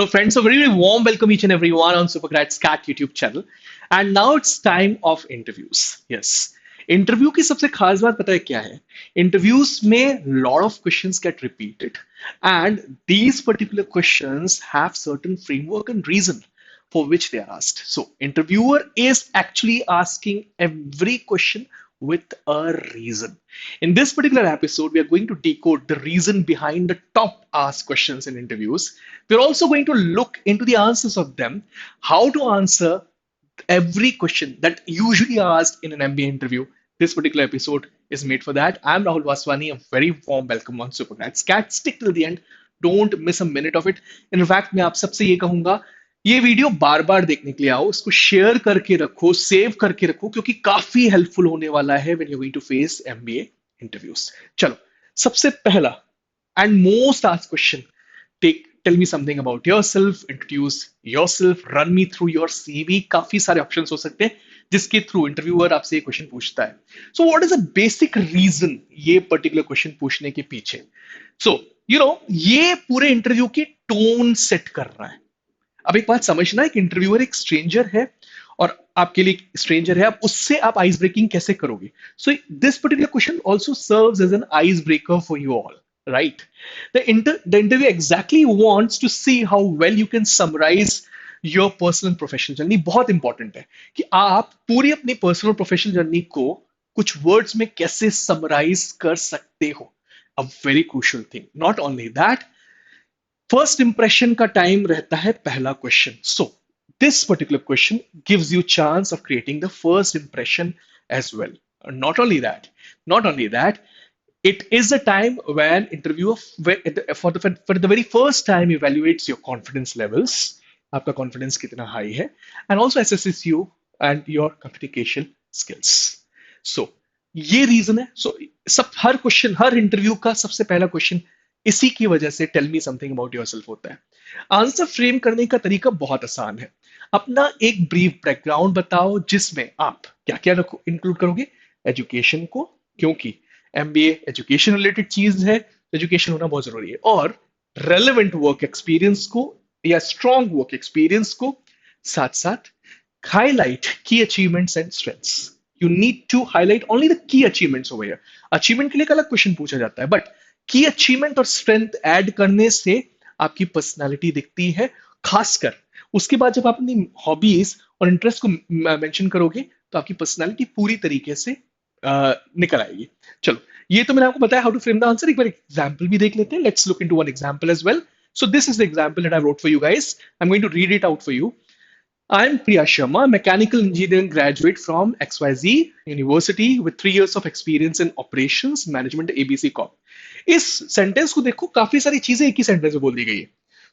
Hello, friends. A very, very warm welcome each and everyone on Supergrad's Cat YouTube channel. And now it's time of interviews. Yes. Interview की सबसे खास बात पता है क्या है? इंटरव्यूज में lot of questions get repeated, and these particular questions have certain framework and reason for which they are asked. So, interviewer is actually asking every question with a reason. In this particular episode, we are going to decode the reason behind the top asked questions in interviews. We're also going to look into the answers of them, how to answer every question that usually asked in an MBA interview. This particular episode is made for that. I'm Rahul Vaswani. A very warm welcome on Supergrad Cat. Stick till the end. Don't miss a minute of it. In fact, मैं आप सबसे ये कहूंगा, ये video बार बार देखने के लिए आओ, इसको शेयर करके रखो, सेव करके रखो, क्योंकि काफी हेल्पफुल होने वाला है when you're going to face MBA interviews. चलो, सबसे पहला and most asked question, tell me something about yourself, introduce yourself, run me through your CV. काफी सारे ऑप्शंस हो सकते हैं जिसके थ्रू इंटरव्यूअर आपसे ये क्वेश्चन पूछता है. So what is a basic reason ये पर्टिकुलर क्वेश्चन पूछने के पीछे? सो ये पूरे इंटरव्यू की टोन सेट कर रहा है. अब एक बात समझना है कि इंटरव्यूअर एक स्ट्रेंजर है और आपके लिए स्ट्रेंजर है, आप उससे आप आइस ब्रेकिंग कैसे करोगे? So this particular question also serves as an ice breaker for you all, right? The interview exactly wants to see how well you can summarize your personal and professional journey. बहुत important है कि आप पूरी अपनी personal और professional journey को कुछ words में कैसे समराइज कर सकते हो. A very crucial thing. Not only that, first impression का टाइम रहता है पहला question. So this particular question gives you chance of creating the first impression as well. Not only that, it is a time when interviewer for the very first time evaluates your confidence levels. आपका confidence कितना high है, and also assesses you and your communication skills. So ये reason है. So सब हर question, हर interview का सबसे पहला question इसी की वजह से tell me something about yourself होता है. आंसर फ्रेम करने का तरीका बहुत आसान है. अपना एक ब्रीफ बैकग्राउंड बताओ जिसमें आप क्या क्या इंक्लूड करोगे. एजुकेशन को, क्योंकि एमबीए एजुकेशन रिलेटेड चीज है, एजुकेशन होना बहुत जरूरी है. और रेलेवेंट वर्क एक्सपीरियंस को या स्ट्रॉन्ग वर्क एक्सपीरियंस को, साथ साथ highlight key achievements and strengths. You need to highlight only the key achievements over here. Achievement के लिए एक अलग क्वेश्चन पूछा जाता है, बट की अचीवमेंट और स्ट्रेंथ ऐड करने से आपकी पर्सनालिटी दिखती है. खासकर उसके बाद जब आप अपनी हॉबीज और इंटरेस्ट को मेंशन करोगे तो आपकी पर्सनालिटी पूरी तरीके से निकल आएगी. चलो, ये तो मैंने आपको बताया how to frame the answer. एक बार एग्जांपल भी देख लेते हैं. Let's look into one example as well. So this is the example that I wrote for you guys. I am going to read it out for you. I am Priya Sharma, mechanical engineering graduate from XYZ University with 3 years of experience in operations management ABC Corp. इस sentence को देखो, काफी सारी चीजें एक ही sentence में बोल दी गई है.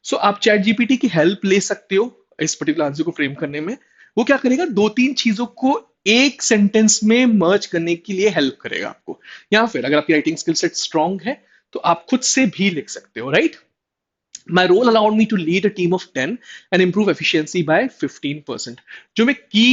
सो आप चैट जीपीटी की हेल्प ले सकते हो इस पर्टिकुलर आंसर को फ्रेम करने में. वो क्या करेगा, दो तीन चीजों को एक सेंटेंस में मर्ज करने के लिए हेल्प करेगा आपको. या फिर अगर आपकी राइटिंग स्किल सेट स्ट्रांग है तो आप खुद से भी लिख सकते हो, right? My role allowed me to lead a team of 10 and improve efficiency by 15%. जो मैं की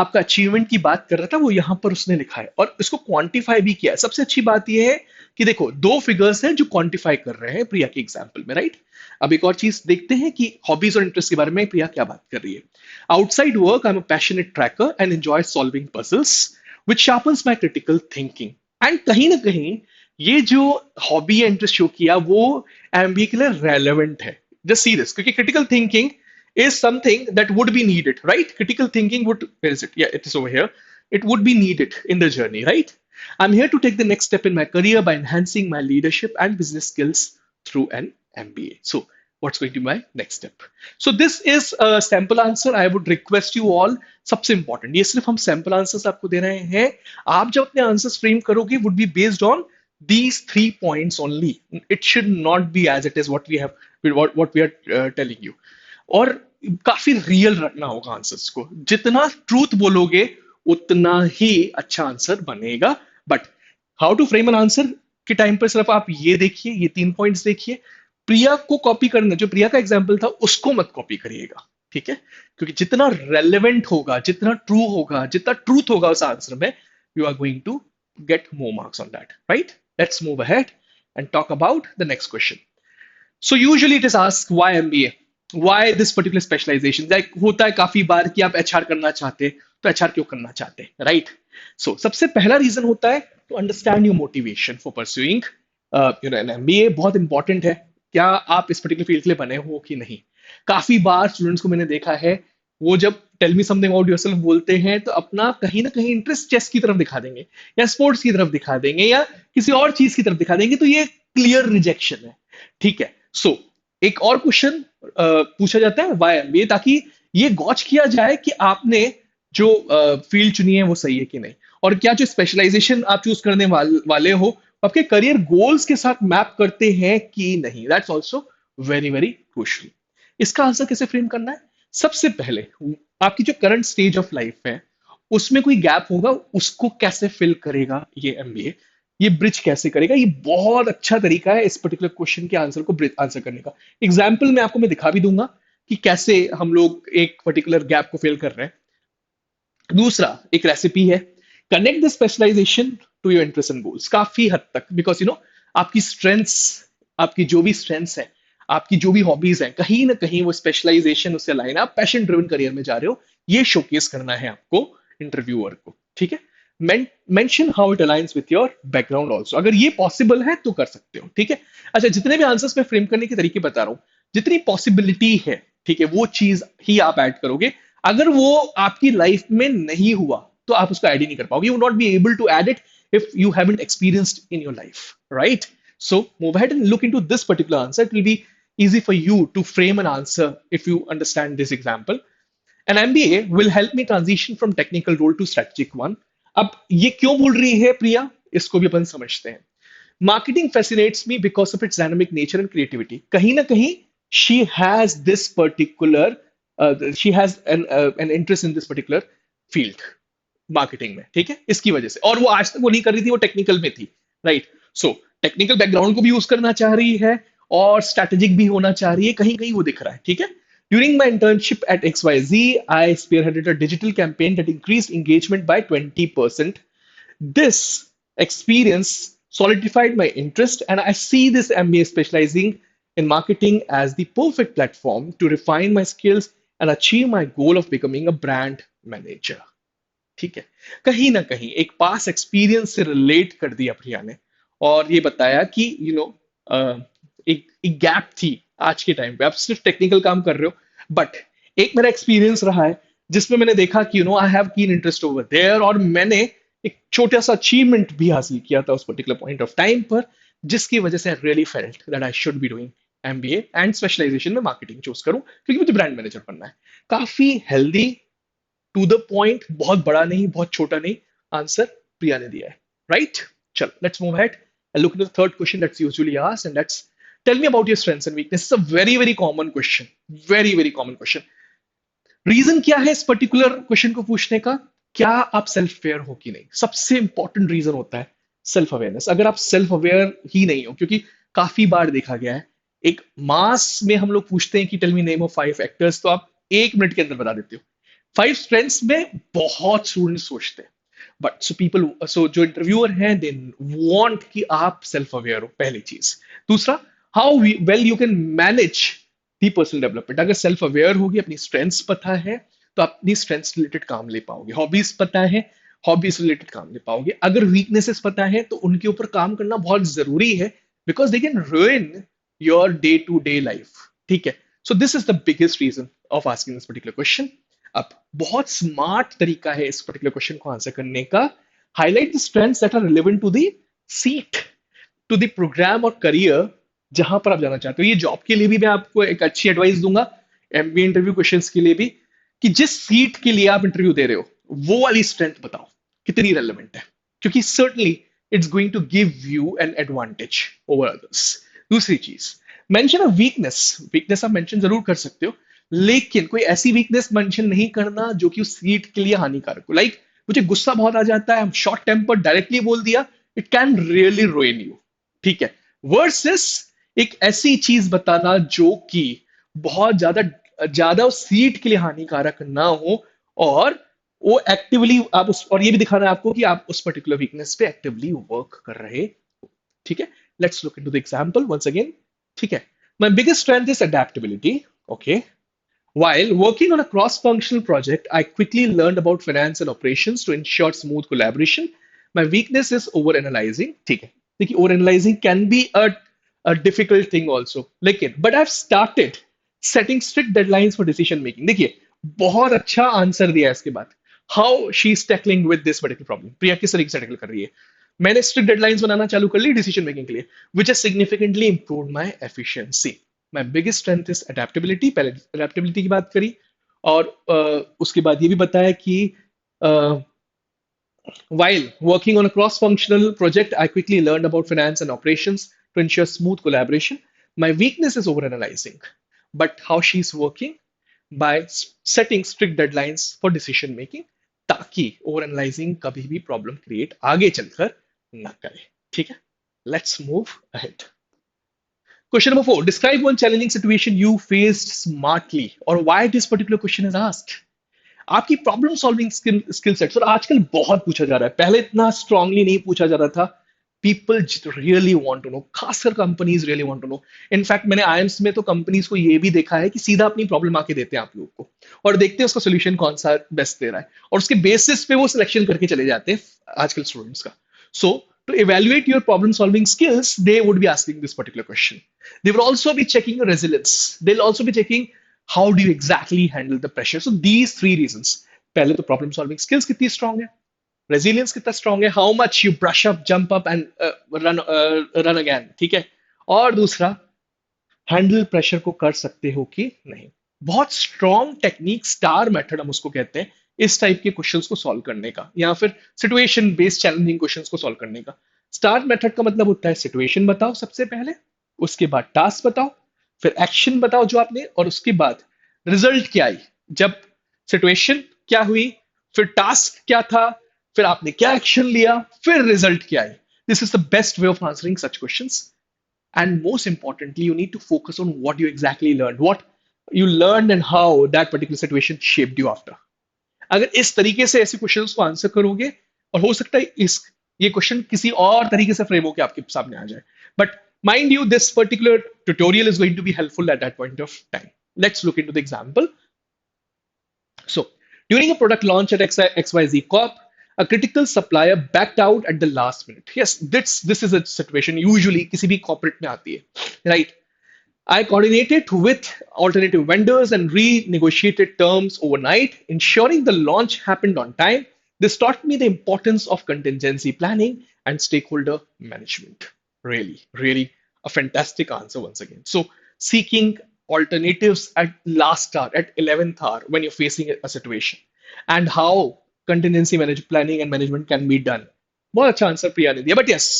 आपका अचीवमेंट की बात कर रहा था वो यहां पर उसने लिखा है और इसको क्वांटिफाई भी किया है. सबसे अच्छी बात यह है कि देखो, दो फिगर्स हैं जो क्वांटिफाई कर रहे हैं प्रिया के एग्जांपल में, राइट? अब एक और चीज देखते हैं कि हॉबीज और इंटरेस्ट के बारे में प्रिया क्या बात कर रही है. Outside work I am a passionate tracker and enjoy solving puzzles which sharpens my critical thinking. And कहीं ना कहीं ये जो हॉबी या इंटरेस्ट शो किया वो एमबीए के लिए रेलेवेंट है. जस्ट सी दिस, क्योंकि critical thinking is something that would be needed, right? Critical thinking would, where is it? Yeah, it is over here. It would be needed in the journey, right? I'm here to take the next step in my career by enhancing my leadership and business skills through an MBA. So, what's going to be my next step? So, this is a sample answer. I would request you all, सबसे important, ये सिर्फ हम sample answers आपको दे रहे हैं. आप जब अपने answers frame करोगे would be based on these 3 points only. It should not be as it is what we have, what we are telling you. और काफी रियल रखना होगा आंसर्स को. जितना ट्रूथ बोलोगे उतना ही अच्छा आंसर बनेगा. But how to frame an answer के टाइम पर सिर्फ आप ये देखिए, ये 3 पॉइंट्स देखिए. प्रिया को कॉपी करना, जो प्रिया का एग्जाम्पल था उसको मत कॉपी करिएगा, ठीक है? क्योंकि जितना रेलेवेंट होगा, जितना ट्रू होगा, जितना ट्रूथ होगा उस आंसर में, you are going to get more marks on that, right? Let's move ahead and talk about the next question. So usually it is asked, why MBA? Why this particular specialisation, like होता है काफी बार कि आप HR करना चाहते हैं, तो HR क्यों करना चाहते हैं, राइट? सो सबसे पहला रीजन होता है to understand your motivation for pursuing an MBA. बहुत इंपॉर्टेंट है, क्या आप इस पर्टिकुलर फील्ड के लिए बने हो कि नहीं। काफी बार स्टूडेंट्स को मैंने देखा है, वो जब tell me something about yourself बोलते हैं तो अपना कहीं ना कहीं इंटरेस्ट चेस की तरफ दिखा देंगे, या स्पोर्ट्स की तरफ दिखा देंगे, या किसी और चीज की तरफ दिखा देंगे, तो ये क्लियर रिजेक्शन है। ठीक है, सो एक और क्वेश्चन पूछा जाता है वाई एमबीए, ताकि ये गॉच किया जाए कि आपने जो फील्ड चुनी है वो सही है कि नहीं, और क्या जो स्पेशलाइजेशन आप चूज करने वाले हो आपके करियर गोल्स के साथ मैप करते हैं कि नहीं। That's also very very crucial. इसका आंसर कैसे फ्रेम करना है? सबसे पहले आपकी जो करंट स्टेज ऑफ लाइफ है उसमें कोई गैप होगा, उसको कैसे फिल करेगा ये एमबीए, ये ब्रिज कैसे करेगा। ये बहुत अच्छा तरीका है इस पर्टिकुलर क्वेश्चन के आंसर को आंसर करने का। एग्जाम्पल में आपको मैं दिखा भी दूंगा कि कैसे हम लोग एक पर्टिकुलर गैप को फिल कर रहे हैं। दूसरा एक रेसिपी है, connect the specialisation to your interest and goals. काफी हद तक, बिकॉज आपकी स्ट्रेंथ्स, आपकी जो भी स्ट्रेंथ्स है, आपकी जो भी हॉबीज है, कहीं ना कहीं वो स्पेशलाइजेशन उससे लाइन, आप पैशन ड्रिवन करियर में जा रहे हो, ये शोकेस करना है आपको इंटरव्यूअर को। ठीक है, mention how it aligns with your background also, अगर ये पॉसिबल है तो कर सकते हो। ठीक है, अच्छा, जितने भी आंसर्स में फ्रेम करने के तरीके बता रहा हूं, जितनी पॉसिबिलिटी है, ठीक है, वो चीज ही आप ऐड करोगे। अगर वो आपकी लाइफ में नहीं हुआ तो आप उसको ऐड ही नहीं कर पाओगे, you not be able to add it if you haven't experienced in your life, right? So move ahead and look into this particular answer. It will be easy for you to frame an answer if you understand this example. An MBA will help me transition from technical role to strategic one. अब ये क्यों बोल रही है प्रिया, इसको भी अपन समझते हैं। Marketing fascinates me because of its dynamic nature and creativity. कहीं ना कहीं she has this particular she has an interest in this particular field, marketing में। ठीक है, इसकी वजह से, और वो आज तक वो नहीं कर रही थी, वो टेक्निकल में थी, राइट? सो टेक्निकल बैकग्राउंड को भी यूज करना चाह रही है और स्ट्रेटेजिक भी होना चाह रही है, कहीं कहीं वो दिख रहा है। ठीक है, during my internship at XYZ, I spearheaded a digital campaign that increased engagement by 20%. This experience solidified my interest, and I see this MBA specializing in marketing as the perfect platform to refine my skills and achieve my goal of becoming a brand manager. ठीक है, कहीं ना कहीं एक पास experience से relate कर दिया प्रिया ने, और ये बताया कि एक गैप थी आज के टाइम पे, आप सिर्फ टेक्निकल काम कर रहे हो, बट एक मेरा एक्सपीरियंस रहा है जिसमें मैंने देखा कि I have keen interest over there, और मैंने एक छोटा सा अचीवमेंट भी हासिल किया था उस पर्टिकुलर पॉइंट ऑफ टाइम पर, जिसकी वजह से I really felt that I should be doing MBA and specialisation में मार्केटिंग चूज करूं, क्योंकि मुझे ब्रांड मैनेजर बनना है। काफी हेल्दी, टू द पॉइंट, बहुत बड़ा नहीं बहुत छोटा नहीं, आंसर प्रिया ने दिया है, राइट? चलो, let's move ahead and look into the third question that's usually asked, and that's, tell me about your strengths and weaknesses. It's a very very common question, very very common question. Reason क्या है इस particular question को पूछने का? क्या आप self aware हो कि नहीं, सबसे इंपॉर्टेंट रीजन होता है सेल्फ अवेयरनेस। अगर आप सेल्फ अवेयर ही नहीं हो, क्योंकि काफी बार देखा गया है, एक मास में हम लोग पूछते हैं कि tell me name of 5 actors, तो आप 1 मिनट के अंदर बता देते हो। 5 स्ट्रेंथ्स में बहुत स्टूडेंट सोचते हैं, बट सो जो इंटरव्यूअर हैं दे वांट कि आप सेल्फ अवेयर हो, पहली चीज। दूसरा, how well you can manage the personal development. अगर सेल्फ अवेयर होगी, अपनी स्ट्रेंथ्स पता है, तो आप अपनी स्ट्रेंथ्स रिलेटेड काम ले पाओगे। हॉबीज पता है, हॉबीज रिलेटेड काम ले पाओगे। अगर वीकनेसेस पता है तो उनके ऊपर काम करना बहुत जरूरी है, because they can ruin your day to day life. ठीक है, so this is the biggest reason of asking this particular question. अब बहुत स्मार्ट तरीका है इस पर्टिकुलर क्वेश्चन को आंसर करने का। Highlight the strengths that are relevant to the seat, to the programme और करियर जहां पर आप जाना चाहते हो। ये जॉब के लिए भी मैं आपको एक अच्छी एडवाइस दूंगा, एमबीए इंटरव्यू क्वेश्चंस के लिए भी, कि जिस सीट के लिए आप इंटरव्यू दे रहे हो वो वाली स्ट्रेंथ बताओ कितनी रेलेवेंट है, क्योंकि certainly it's going to give you an advantage over others. दूसरी चीज, मेंशन अ वीकनेस। वीकनेस आप मेंशन जरूर कर सकते हो, लेकिन कोई ऐसी वीकनेस मेंशन नहीं करना जो कि उस सीट के लिए हानिकारक हो। लाइक मुझे गुस्सा बहुत आ जाता है, शॉर्ट टेम्पर, डायरेक्टली बोल दिया, it can really ruin you. ठीक है, वर्सेस एक ऐसी चीज बताना जो कि बहुत ज्यादा ज्यादा उस सीट के लिए हानिकारक ना हो, और वो एक्टिवली आप उस, और ये भी दिखाना है आपको कि आप उस पर्टिकुलर वीकनेस पे एक्टिवली वर्क कर रहे हो। ठीक है, let's look into the example once again. ठीक है, my biggest strength is adaptability. Okay. While working on a cross-functional project, I quickly learned about finance and operations to ensure smooth collaboration. My weakness is overanalyzing. ठीक है, देखिए overanalyzing can be a difficult thing also. लेकिन but I've started setting strict deadlines for decision making. देखिए बहुत अच्छा answer दिया है इसके बाद. How she's tackling with this particular problem. प्रिया किस तरीके से टैकल कर रही है? मैंने स्ट्रिक्ट डेडलाइंस बनाना चालू कर ली डिसीजन मेकिंग के लिए, विच has significantly improved my efficiency. My biggest strength is adaptability. पहले adaptability की बात करी और उसके बाद ये भी बताया कि while working on a cross-functional project, I quickly learned about finance and operations to ensure smooth collaboration. My weakness is overanalyzing, but how she's working by setting strict deadlines for decision making, ताकि overanalyzing कभी भी problem create आगे चलकर ना करे. ठीक है? Let's move ahead. Question number 4. Describe one challenging situation you faced smartly or why this particular question is asked. आपकी प्रॉब्लम सॉल्विंग स्किल सेट्स, और आजकल बहुत पूछा जा रहा है, पहले इतना स्ट्रांगली नहीं पूछा जा रहा था. People really want to know, खासकर companies really want to know. In fact मैंने आईएम्स में तो कंपनीज को ये भी देखा है कि सीधा अपनी प्रॉब्लम आके देते हैं आप लोगों को और देखते हैं उसका सोल्यूशन कौन सा बेस्ट दे रहा है और उसके बेसिस पे वो सिलेक्शन करके चले जाते हैं आजकल स्टूडेंट्स का. सो to evaluate your problem solving skills, they would be asking this particular question. They will also be checking your resilience. They'll also be checking how do you exactly handle the pressure. So these three reasons. पहले तो problem solving skills कितनी strong है, resilience कितना strong है, how much you brush up, jump up and run again. ठीक है. और दूसरा, हैंडल प्रेशर को कर सकते हो कि नहीं. बहुत स्ट्रॉन्ग टेक्निक, स्टार मेथड हम उसको कहते हैं, इस टाइप के क्वेश्चंस को सॉल्व करने का या फिर सिचुएशन बेस्ड चैलेंजिंग क्वेश्चंस को सॉल्व करने का. स्टार मेथड का मतलब होता है सिचुएशन बताओ सबसे पहले, उसके बाद टास्क बताओ, फिर एक्शन बताओ जो आपने, और उसके बाद रिजल्ट क्या आई. जब सिचुएशन क्या हुई, फिर टास्क क्या था, फिर आपने क्या एक्शन लिया, फिर रिजल्ट क्या आई. This is the best way of answering such questions. And most importantly, you need to focus on what you exactly learned, what you learned and how that particular situation shaped you after. अगर इस तरीके से ऐसे questions को answer करोगे, और हो सकता है इस ये क्वेश्चन किसी और तरीके से फ्रेम होकर आपके सामने आ जाए, but mind you, this particular tutorial is going to be helpful at that point of time. Let's look into the example. So, during a product launch at XYZ Corp, a critical supplier backed out at the last minute. Yes, this is a situation usually किसी भी corporate में आती है, right? I coordinated with alternative vendors and renegotiated terms overnight, ensuring the launch happened on time. This taught me the importance of contingency planning and stakeholder management. Really, really a fantastic answer once again. So, seeking alternatives at last hour, at 11th hour, when you're facing a situation, and how contingency planning and management can be done. बहुत अच्छा answer प्रिया ने दिया, but yes,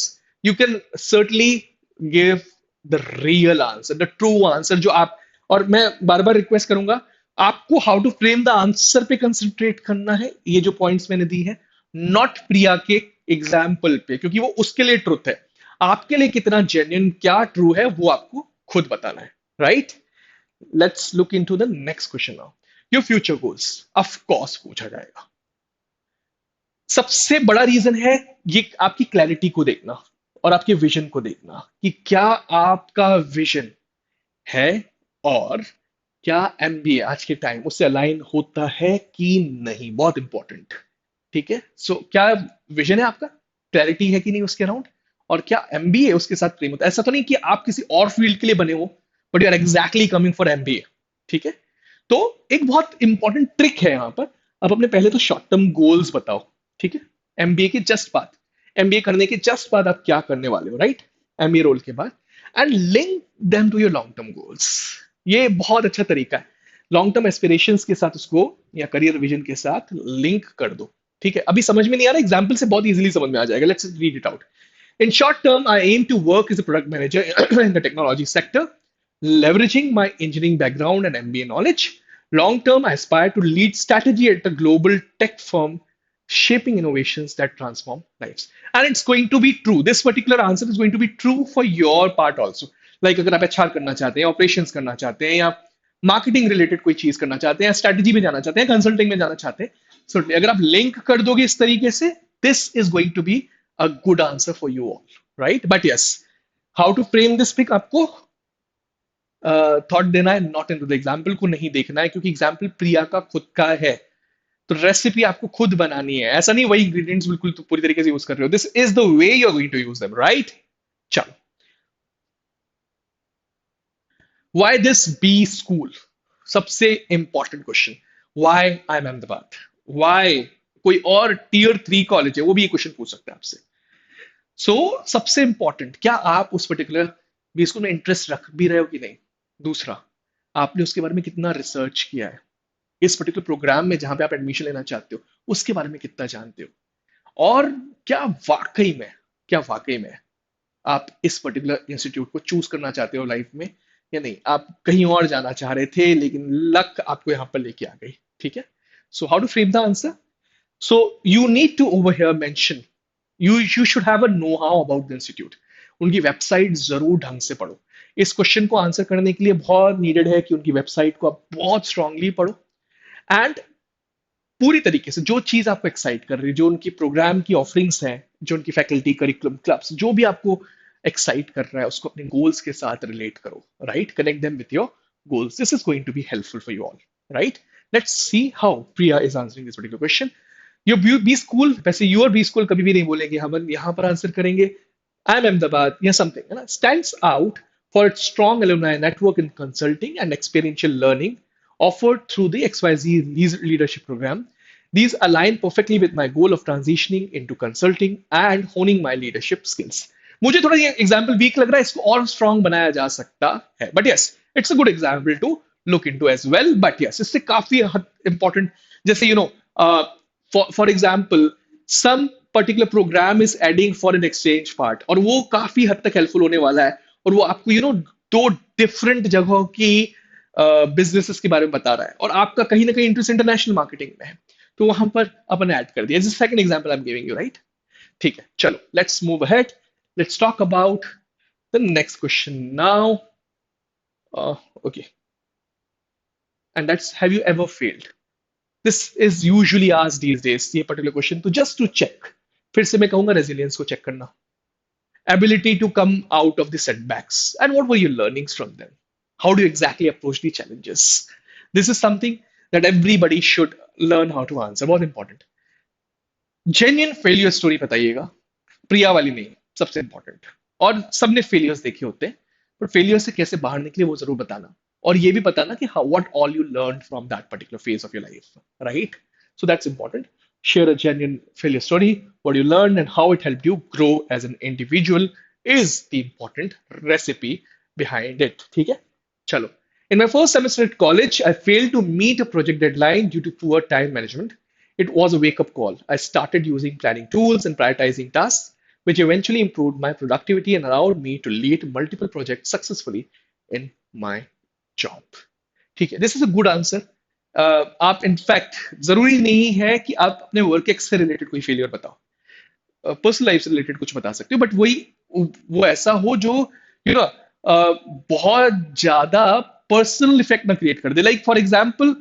you can certainly give the real answer, the true answer जो आप, और मैं बार बार रिक्वेस्ट करूंगा आपको how to frame the answer पे कंसंट्रेट करना है. ये जो पॉइंट्स मैंने दी है, नॉट प्रिया के एग्जाम्पल पे, क्योंकि वो उसके लिए ट्रुथ है. आपके लिए कितना जेन्युइन, क्या ट्रू है, वो आपको खुद बताना है, right? Let's look into the next question now. Your future goals of course पूछा जाएगा. सबसे बड़ा रीजन है ये आपकी क्लैरिटी को देखना और आपके विजन को देखना कि क्या आपका विजन है और क्या एमबीए आज के टाइम उससे अलाइन होता है कि नहीं. बहुत इंपॉर्टेंट. ठीक है. सो क्या विजन है आपका, क्लैरिटी है कि नहीं उसके अराउंड, और क्या एमबीए उसके साथ प्रेम होता है. ऐसा तो नहीं कि आप किसी और फील्ड के लिए बने हो but you are exactly coming for MBA. ठीक है. तो एक बहुत इंपॉर्टेंट ट्रिक है यहां पर. आप अपने पहले तो शॉर्ट टर्म गोल्स बताओ. ठीक है. एमबीए के जस्ट बाद, एमबीए करने के जस्ट बाद आप क्या करने वाले हो, राइट? एमबीए रोल के बाद, and link them to your long term goals. ये बहुत अच्छा तरीका है. लॉन्ग टर्म एस्पिरेशंस के साथ उसको, या करियर विजन के साथ लिंक कर दो. ठीक है. अभी समझ में नहीं आ रहा, एग्जाम्पल से बहुत इजीली समझ में आ जाएगा. Let's read it out. In short term, I aim to work as a product manager in the technology sector, leveraging my engineering background and MBA knowledge. Long term, I aspire to lead strategy at a global tech firm, shaping innovations that transform lives. And it's going to be true. This particular answer is going to be true for your part also. Like अगर आप HR करना चाहते हैं, operations करना चाहते हैं, या marketing related कोई चीज करना चाहते हैं, strategy में जाना चाहते हैं, consulting में जाना चाहते हैं, so अगर आप link कर दोगे इस तरीके से, this is going to be a good answer for you all, right? But yes, how to frame this pick आपको थॉट देना है, नॉट इन द एग्जाम्पल को नहीं देखना है, क्योंकि एग्जाम्पल प्रिया का खुद का है। तो रेसिपी आपको खुद बनानी है, ऐसा नहीं वही इंग्रेडिएंट्स बिल्कुल तो पूरी तरीके से यूज कर रहे हो। This is the way you are going to use them, right? चलो, व्हाई दिस बी स्कूल, सबसे important question. Why I M Ahmedabad, why कोई और टियर 3 कॉलेज है वो भी ये क्वेश्चन पूछ सकता है आपसे। सबसे इंपॉर्टेंट, क्या आप उस पर्टिकुलर बी स्कूल में इंटरेस्ट रख भी रहे हो कि नहीं। दूसरा, आपने उसके बारे में कितना रिसर्च किया है, इस पर्टिकुलर प्रोग्राम में जहां पे आप एडमिशन लेना चाहते हो उसके बारे में कितना जानते हो, और क्या वाकई में क्या वाकई में आप इस पर्टिकुलर इंस्टीट्यूट को चूज करना चाहते हो लाइफ में, या नहीं आप कहीं और जाना चाह रहे थे लेकिन लक आपको यहाँ पर लेके आ गई। ठीक है, so how to frame the answer. So you need to over here mention, you should have a know how about the institute. उनकी वेबसाइट जरूर ढंग से पढ़ो। इस क्वेश्चन को आंसर करने के लिए बहुत नीडेड है कि उनकी वेबसाइट को आप बहुत स्ट्रांगली पढ़ो, एंड पूरी तरीके से जो चीज आपको एक्साइट कर रही है, जो उनकी प्रोग्राम की ऑफरिंग्स हैं, जो उनकी फैकल्टी करिकुलम क्लब्स, जो भी आपको एक्साइट कर रहा है उसको अपने गोल्स के साथ रिलेट करो, right? Connect them with your goals, this is going to be helpful for you all, right? Let's see how Priya is answering this particular question. Your B school, वैसे यूर बी स्कूल कभी भी नहीं बोलेंगे, हम यहाँ पर answer करेंगे आई M Ahmedabad या समथिंग, है ना, stands out for its strong alumni network in consulting and experiential learning offered through the XYZ leadership program. These align perfectly with my goal of transitioning into consulting and honing my leadership skills. मुझे थोड़ा ये example week लग रहा है, इसको और strong बनाया जा सकता है, but yes it's a good example to look into as well. But yes, इससे काफी इंपॉर्टेंट, जैसे you know for example some particular program is adding for an exchange part, और वो काफी हद तक हेल्पफुल होने वाला है, और वो आपको दो डिफरेंट जगहों की बिजनेसेस के बारे में बता रहा है, और आपका कहीं ना कहीं इंटरेस्ट इंटरनेशनल मार्केटिंग में है, तो वहां पर अपन ऐड कर दिया। Second example I am giving you, right? ठीक है, चलो let's move ahead, let's talk about the next question now. Okay, and that's have you ever failed. This is usually asked these days, ये particular question, तो just to check, फिर से मैं कहूंगा resilience को चेक करना, ability to come out of the setbacks, and what were your learnings from them, how do you exactly approach the challenges. This is something that everybody should learn how to answer, बहुत important। Genuine failure story बताइएगा, प्रिया वाली नहीं, सबसे important. और सबने failures देखे होते हैं, पर फेलियर से कैसे बाहर निकले वो जरूर बताना, और ये भी बताना कि how what all you learn from that particular phase of your life, right? So that's important. Share a genuine failure story, what you learned and how it helped you grow as an individual is the important recipe behind it. ठीक है, चलो। In my first semester at college, I failed to meet a project deadline due to poor time management. It was a wake-up call. I started using planning tools and prioritizing tasks, which eventually improved my productivity and allowed me to lead multiple projects successfully in my job. ठीक है, this is a good answer. आप in fact जरूरी नहीं है कि आप अपने work ex से रिलेटेड कोई फेलियर बताओ, पर्सनल लाइफ से रिलेटेड कुछ बता सकते हो, बट वही वो ऐसा हो जो यू नो बहुत ज्यादा पर्सनल इफेक्ट ना क्रिएट कर दे। लाइक फॉर एग्जाम्पल,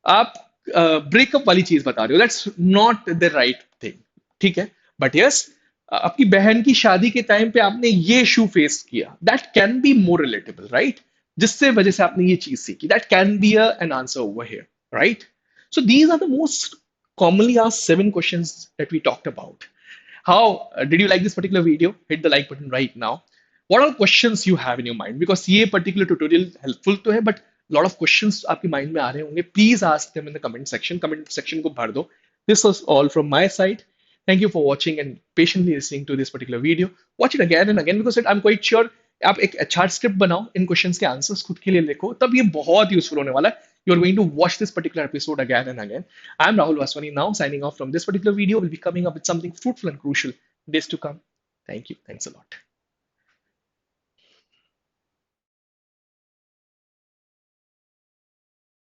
आप ब्रेकअप वाली चीज बता रहे हो, that's not the right thing, ठीक है? बट यस, आपकी बहन की शादी के टाइम पे आपने ये इशू फेस किया, that can be more relatable, right? जिससे वजह से आपने ये चीज सीखी, that can be an answer over here, right? So these are the most commonly asked 7 questions that we talked about. How did you like this particular video? Hit the like button right now. What are questions you have in your mind? Because ये particular tutorial helpful तो है, but lot of questions आपके mind में आ रहे होंगे. Please ask them in the comment section. Comment section को भर दो. This was all from my side. Thank you for watching and patiently listening to this particular video. Watch it again and again because I'm quite sure आप एक अच्छा script बनाओ, इन questions के answers खुद के लिए लिखो, तब ये बहुत यूजफुल होने वाला है। You are going to watch this particular episode again and again. I'm Rahul Vaswani now signing off from this particular video. We'll be coming up with something fruitful and crucial days to come. Thank you. Thanks a lot.